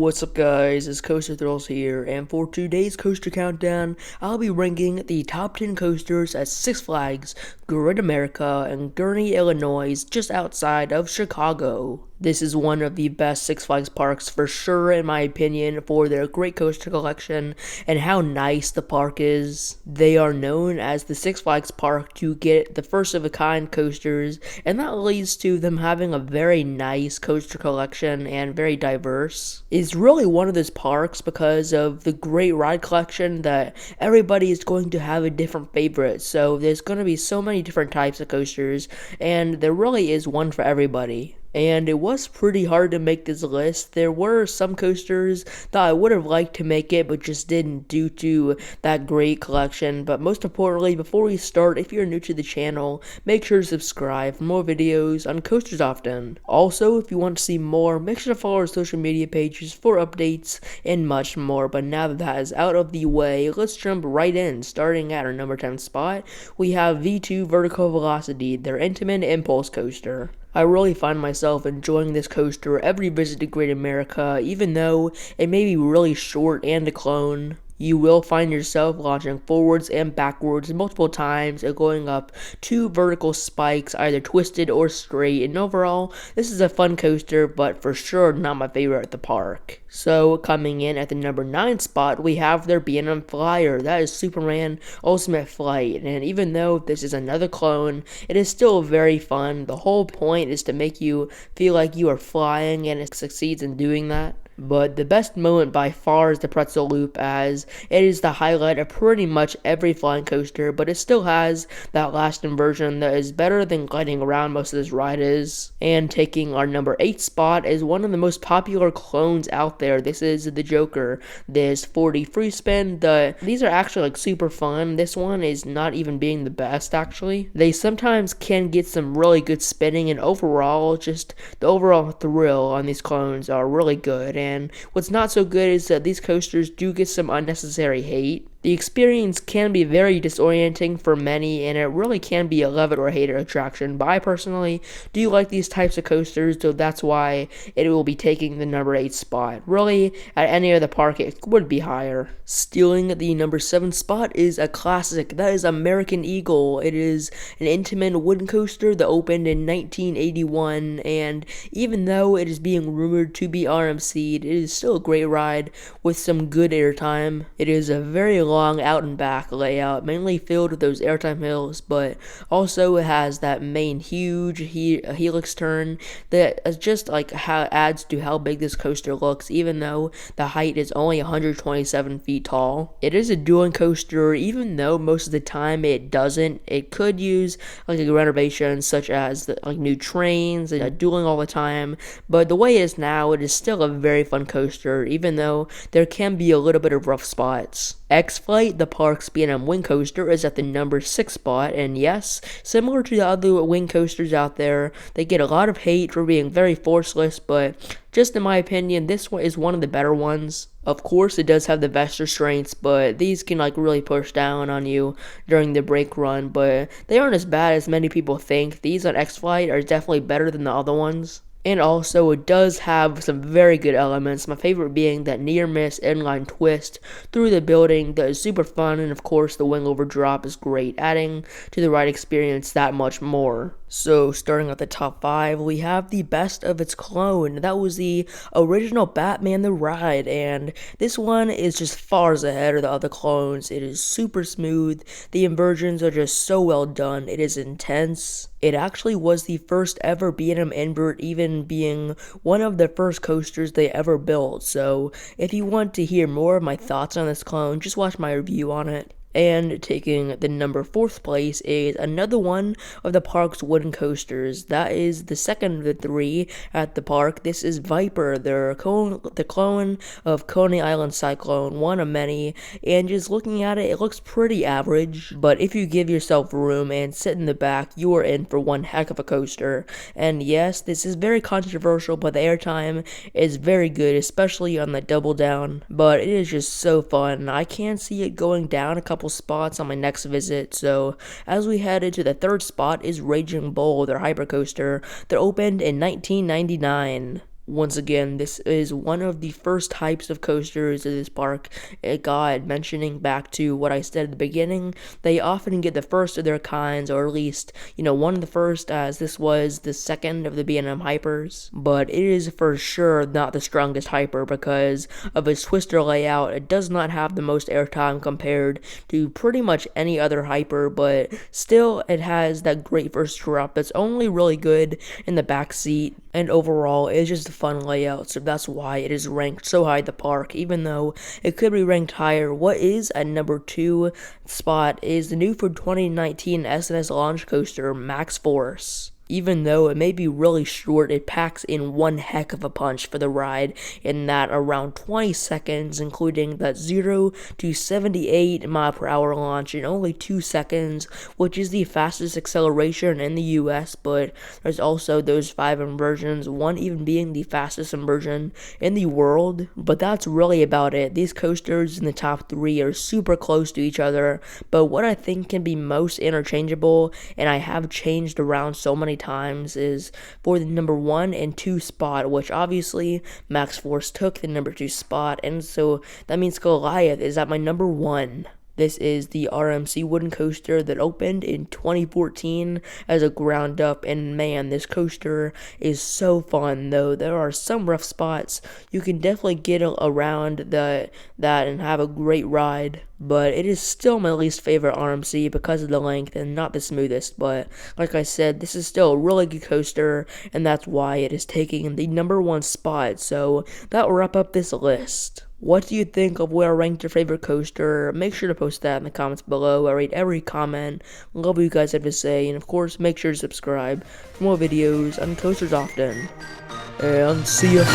What's up guys, it's Coaster Thrills here, and for today's Coaster Countdown, I'll be ranking the top 10 coasters at Six Flags, Great America, and Gurnee, Illinois, just outside of Chicago. This is one of the best Six Flags parks for sure in my opinion for their great coaster collection and how nice the park is. They are known as the Six Flags park to get the first of a kind coasters, and that leads to them having a very nice coaster collection and very diverse. It's really one of those parks because of the great ride collection that everybody is going to have a different favorite. So there's going to be so many different types of coasters, and there really is one for everybody. And it was pretty hard to make this list. There were some coasters that I would have liked to make it, but just didn't due to that great collection. But most importantly, before we start, if you're new to the channel, make sure to subscribe for more videos on coasters often. Also, if you want to see more, make sure to follow our social media pages for updates and much more. But now that is out of the way, let's jump right in. Starting at our number 10 spot, we have V2 Vertical Velocity, their Intamin Impulse coaster. I really find myself enjoying this coaster every visit to Great America, even though it may be really short and a clone. You will find yourself launching forwards and backwards multiple times and going up two vertical spikes, either twisted or straight, and overall, this is a fun coaster, but for sure not my favorite at the park. So, coming in at the number 9 spot, we have their B&M Flyer. That is Superman Ultimate Flight, and even though this is another clone, it is still very fun. The whole point is to make you feel like you are flying, and it succeeds in doing that. But the best moment by far is the pretzel loop, as it is the highlight of pretty much every flying coaster, but it still has that last inversion that is better than gliding around most of this ride is. And taking our number 8 spot is one of the most popular clones out there. This is the Joker. This 4D free spin. These are actually like super fun. This one is not even being the best actually. They sometimes can get some really good spinning, and overall, just the overall thrill on these clones are really good. And what's not so good is that these coasters do get some unnecessary hate. The experience can be very disorienting for many, and it really can be a love it or hate it attraction, but I personally do like these types of coasters, so that's why it will be taking the number 8 spot. Really, at any other park, it would be higher. Stealing the number 7 spot is a classic. That is American Eagle. It is an Intamin wooden coaster that opened in 1981, and even though it is being rumored to be RMC'd, it is still a great ride with some good airtime. It is a very long out and back layout, mainly filled with those airtime hills, but also it has that main huge helix turn that is just like how adds to how big this coaster looks, even though the height is only 127 feet tall. It is a dueling coaster, even though most of the time it doesn't. It could use like a renovation, such as like new trains and dueling all the time, but the way it is now, it is still a very fun coaster, even though there can be a little bit of rough spots. X-Flight, the park's B&M wing coaster, is at the number 6 spot, and yes, similar to the other wing coasters out there, they get a lot of hate for being very forceless, but just in my opinion, this one is one of the better ones. Of course, it does have the vest restraints, but these can like really push down on you during the brake run, but they aren't as bad as many people think. These on X-Flight are definitely better than the other ones. And also, it does have some very good elements, my favorite being that near-miss inline twist through the building that is super fun, and of course the wing over drop is great, adding to the ride experience that much more. So, starting at the top 5, we have the best of its clone. That was the original Batman the Ride, and this one is just far ahead of the other clones. It is super smooth, the inversions are just so well done, it is intense. It actually was the first ever B&M invert, even being one of the first coasters they ever built. So if you want to hear more of my thoughts on this clone, just watch my review on it. And taking the number 4th place is another one of the park's wooden coasters. That is the second of the 3 at the park. This is Viper, the clone of Coney Island Cyclone, one of many, and just looking at it, it looks pretty average, but if you give yourself room and sit in the back, you are in for one heck of a coaster. And yes, this is very controversial, but the airtime is very good, especially on the double down, but it is just so fun. I can see it going down a couple spots on my next visit. So as we head into the 3rd spot is Raging Bull, their hypercoaster that opened in 1999. Once again, this is one of the first types of coasters at this park. God, mentioning back to what I said at the beginning, they often get the first of their kinds, or at least, one of the first, as this was the second of the B&M Hypers. But it is for sure not the strongest Hyper because of its twister layout. It does not have the most airtime compared to pretty much any other Hyper, but still, it has that great first drop that's only really good in the back seat, and overall, it's just a fun layout, so that's why it is ranked so high at the park, even though it could be ranked higher. What is at number 2 spot is the new for 2019 SNS launch coaster, Max Force. Even though it may be really short, it packs in one heck of a punch for the ride in that around 20 seconds, including that 0 to 78 mile per hour launch in only 2 seconds, which is the fastest acceleration in the US, but there's also those 5 inversions, one even being the fastest inversion in the world. But that's really about it. These coasters in the top 3 are super close to each other, but what I think can be most interchangeable, and I have changed around so many times, is for the number 1 and 2 spot, which obviously Max Force took the number 2 spot, and so that means Goliath is at my number 1. This is the RMC wooden coaster that opened in 2014 as a ground up, and man, this coaster is so fun, though there are some rough spots. You can definitely get around that and have a great ride, but it is still my least favorite RMC because of the length and not the smoothest. But like I said, this is still a really good coaster, and that's why it is taking the number 1 spot. So that will wrap up this list. What do you think of where I ranked your favorite coaster? Make sure to post that in the comments below. I read every comment. Love what you guys have to say. And of course, make sure to subscribe for more videos on coasters often. And see ya.